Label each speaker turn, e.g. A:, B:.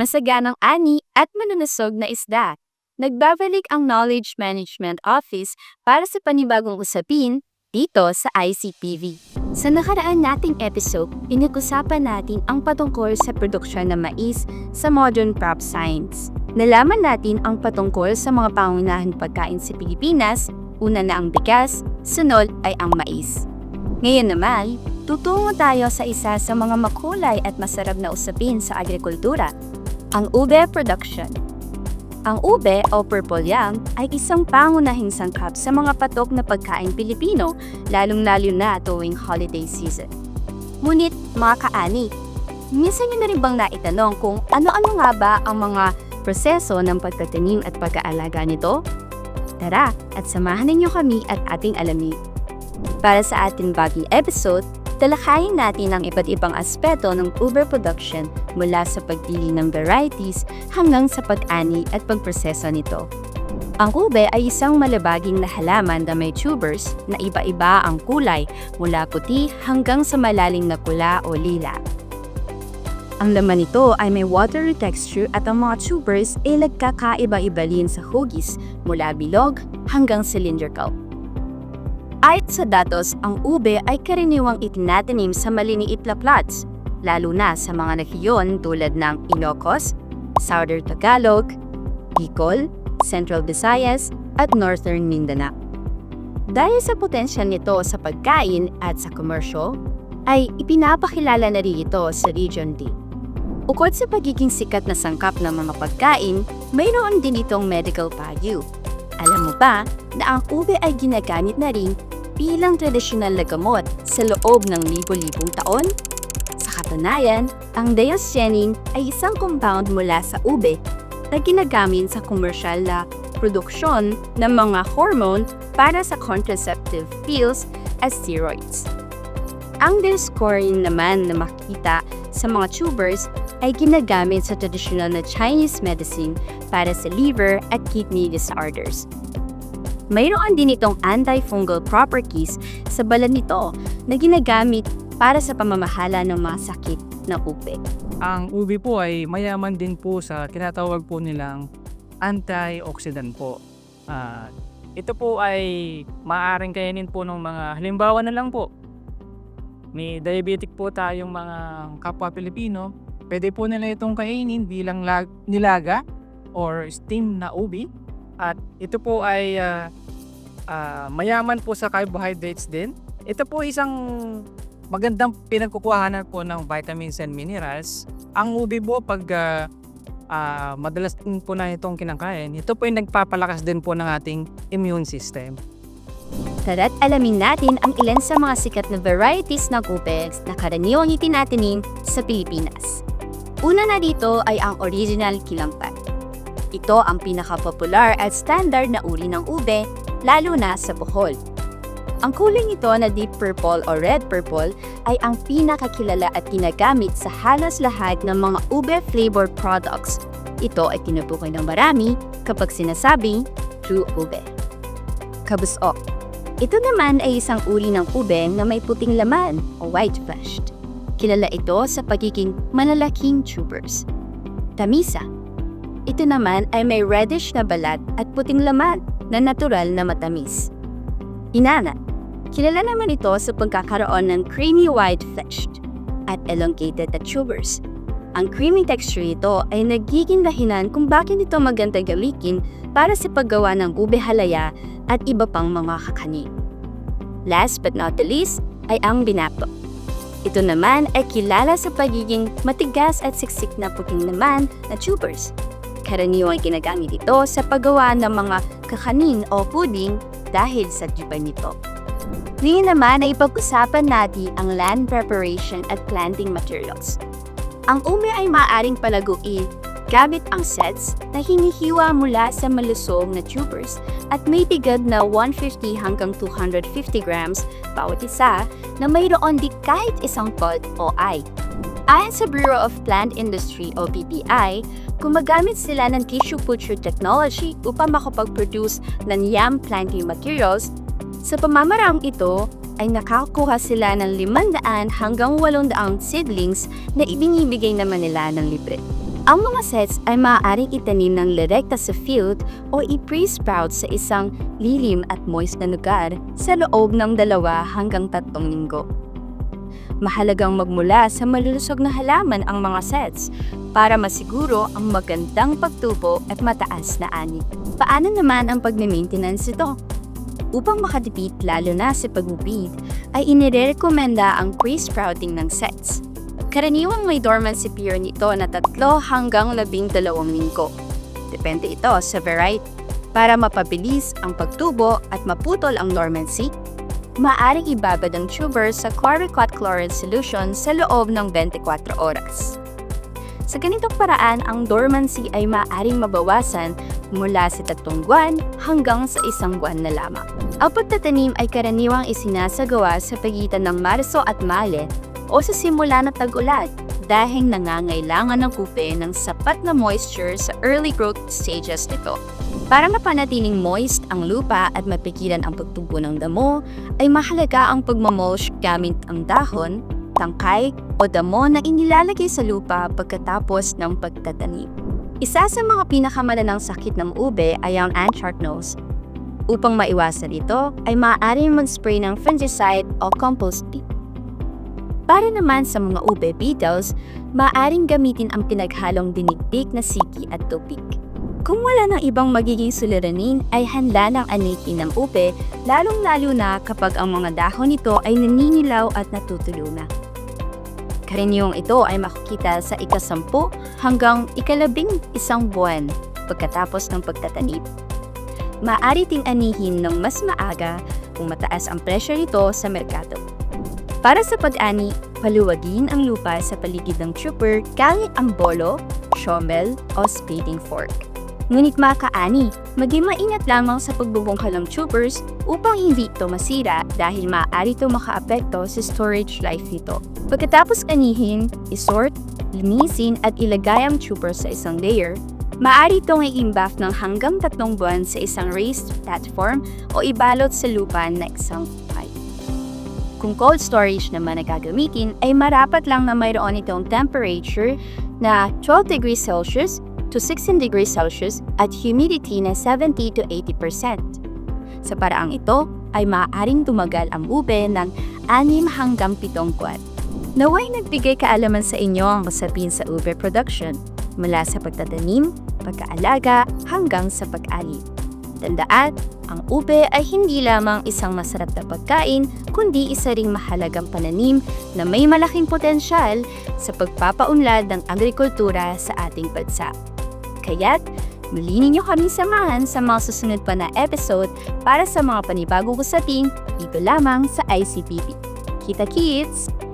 A: masaganang ani at manunusog na isda. Nagbabalik ang Knowledge Management Office para sa panibagong usapin dito sa ICPV. Sa nakaraan nating episode, pinag-usapan natin ang patungkol sa produksyon ng mais sa modern crop science. Nalaman natin ang patungkol sa mga pangunahing pagkain sa Pilipinas, una na ang bigas, sunod ay ang mais. Ngayon naman, tutungo tayo sa isa sa mga makulay at masarap na usapin sa agrikultura, ang ube production. Ang ube o purple yam ay isang pangunahing sangkap sa mga patok na pagkain Pilipino, lalong-lalo na tuwing holiday season. Ngunit mga kaani, minsan nyo na rin bang naitanong kung ano-ano nga ba ang mga proseso ng pagtatanim at pag-aalaga nito? Tara at samahan ninyo kami at ating alamin. Para sa ating bagong episode, talakayin natin ang iba't ibang aspeto ng ube production mula sa pagpili ng varieties hanggang sa pag-ani at pagproseso nito. Ang ube ay isang malabaging na halaman na may tubers na iba-iba ang kulay mula puti hanggang sa malalim na pula o lila. Ang laman nito ay may watery texture at ang mga tubers ay nagkakaiba-iba din sa hugis mula bilog hanggang cylindrical. Ayon sa datos, ang ube ay karaniwang itinatanim sa maliliit na plots, lalo na sa mga rehiyon tulad ng Ilocos, Southern Tagalog, Bicol, Central Visayas, at Northern Mindanao. Dahil sa potensyal nito sa pagkain at sa komersyo, ay ipinapakilala na rin ito sa Region D. Bukod sa pagiging sikat na sangkap ng mga pagkain, mayroon din itong medical value. Alam mo ba na ang ube ay ginagamit na rin bilang tradisyonal na gamot sa loob ng libo-libong taon? Sa katunayan, ang diosgenin ay isang compound mula sa ube na ginagamit sa komersyal na produksyon ng mga hormone para sa contraceptive pills as steroids. Ang dioscorin naman na makita sa mga tubers ay ginagamit sa tradisyonal na Chinese medicine para sa liver at kidney disorders. Mayroon din itong antifungal properties sa balat nito na ginagamit para sa pamamahala ng mga sakit na ube.
B: Ang ube po ay mayaman din po sa tinatawag po nilang antioxidant po. Ito po ay maaaring kainin po ng mga halimbawa na lang po. May diabetic po tayong mga kapwa Pilipino. Pwede po nila itong kainin bilang nilaga or steam na ube. At ito po ay mayaman po sa carbohydrates din. Ito po isang magandang pinagkukuhanan po ng vitamins and minerals. Ang ube po pag madalas din po na itong kinakain, ito po ay nagpapalakas din po ng ating immune system.
A: Tara't alamin natin ang ilan sa mga sikat na varieties ng ube na karaniwang itinatanim sa Pilipinas. Una na dito ay ang original kilampat. Ito ang pinakapopular at standard na uri ng ube, lalo na sa Bohol. Ang kulay nito na deep purple o red purple ay ang pinakakilala at ginagamit sa halos lahat ng mga ube-flavored products. Ito ay tinutukoy ng marami kapag sinasabing true ube. Kabusok. Ito naman ay isang uri ng ube na may puting laman o white-fleshed. Kilala ito sa pagiging malalaking tubers. Tamisa. Ito naman ay may reddish na balat at puting laman na natural na matamis. Inana. Kilala naman ito sa pagkakaroon ng creamy white-fleshed at elongated na tubers. Ang creamy texture nito ay nagiging dahilan kung bakit ito maganda gamitin para sa paggawa ng ube halaya at iba pang mga kakanin. Last but not the least ay ang binato. Ito naman ay kilala sa pagiging matigas at siksik na puting laman na tubers. Karaniwang ginagamit ito sa paggawa ng mga kakanin o pudding dahil sa tiba nito. Ngayon naman ay ipag-usapan natin ang land preparation at planting materials. Ang ube ay maaaring palaguin gamit ang sets na hinihiwa mula sa malusog na tubers at may bigat na 150 hanggang 250 grams bawat isa na mayroon di kahit isang pod o eye. Ayon sa Bureau of Plant Industry o BPI, gumagamit sila ng tissue puncture technology upang makapag-produce ng yam planting materials. Sa pamamaraang ito, ay nakakuha sila ng 500 hanggang 800 seedlings na ibinibigay naman nila ng libre. Ang mga sets ay maaaring itanim ng direkta sa field o i-pre-sprout sa isang lilim at moist na lugar sa loob ng 2 hanggang 3 linggo. Mahalagang magmula sa malulusog na halaman ang mga sets para masiguro ang magandang pagtubo at mataas na ani. Paano naman ang pagme-maintenance ito? Upang makatipid lalo na sa pag-weed, ay inirekomenda ang pre-sprouting ng sets. Karaniwang may dormancy period nito na 3 hanggang 12 linggo. Depende ito sa variety. Para mapabilis ang pagtubo at maputol ang dormancy, maaaring ibabad ang tuber sa Chloricot chloride solution sa loob ng 24 oras. Sa ganitong paraan, ang dormancy ay maaaring mabawasan mula sa 3 buwan hanggang sa 1 buwan na lamang. Ang pagtatanim ay karaniwang isinasagawa sa pagitan ng Marso at Mayo o sa simula ng tag-ulan dahil nangangailangan ng kupe ng sapat na moisture sa early growth stages nito. Para mapanatiling moist ang lupa at mapigilan ang pagtubo ng damo, ay mahalaga ang pagmamulch gamit ang dahon, tangkay o damo na inilalagay sa lupa pagkatapos ng pagtatanim. Isa sa mga pinakamalalang sakit ng ube ay ang anthracnose. Upang maiwasan ito, ay maaaring mag-spray ng fungicide o compost tea. Para naman sa mga ube beetles, maaaring gamitin ang pinaghalong dinigdig na siki at tupik. Kung wala ng ibang magiging suliranin, ay handa ng anihin ng ube, lalong-lalo na kapag ang mga dahon nito ay naninilaw at natutulo na. Karaniwang ito ay makikita sa 10 hanggang 11 buwan pagkatapos ng pagtatanim. Maaari ting anihin ng mas maaga kung mataas ang presyo nito sa merkado. Para sa pag-ani, paluwagin ang lupa sa paligid ng tuber gamit ang bolo, shovel o spading fork. Ngunit makaani, maging maingat lamang sa pagbubungkal ng tubers upang hindi ito masira dahil maaari ito makaapekto sa storage life nito. Pagkatapos anihin, isort, linisin at ilagay ang tuber sa isang layer. Maaari itong i-imbaff ng hanggang 3 buwan sa isang raised platform o ibalot sa lupa na isang pipe. Kung cold storage naman na gagamitin, ay marapat lang na mayroon itong temperature na 12 degrees Celsius to 16 degrees Celsius at humidity na 70 to 80%. Sa paraang ito, ay maaaring tumagal ang ube ng 6 hanggang 7 buwan. Naway nagbigay kaalaman sa inyo ang usapin sa ube production, mula sa pagtatanim, pagkaalaga, hanggang sa pag-ani. Tandaan, ang ube ay hindi lamang isang masarap na pagkain, kundi isa ring mahalagang pananim na may malaking potensyal sa pagpapaunlad ng agrikultura sa ating bansa. Kaya't, muli ninyo kami samahan sa mga susunod pa na episode para sa mga panibagong usapin dito lamang sa ICPV. Kita-kits!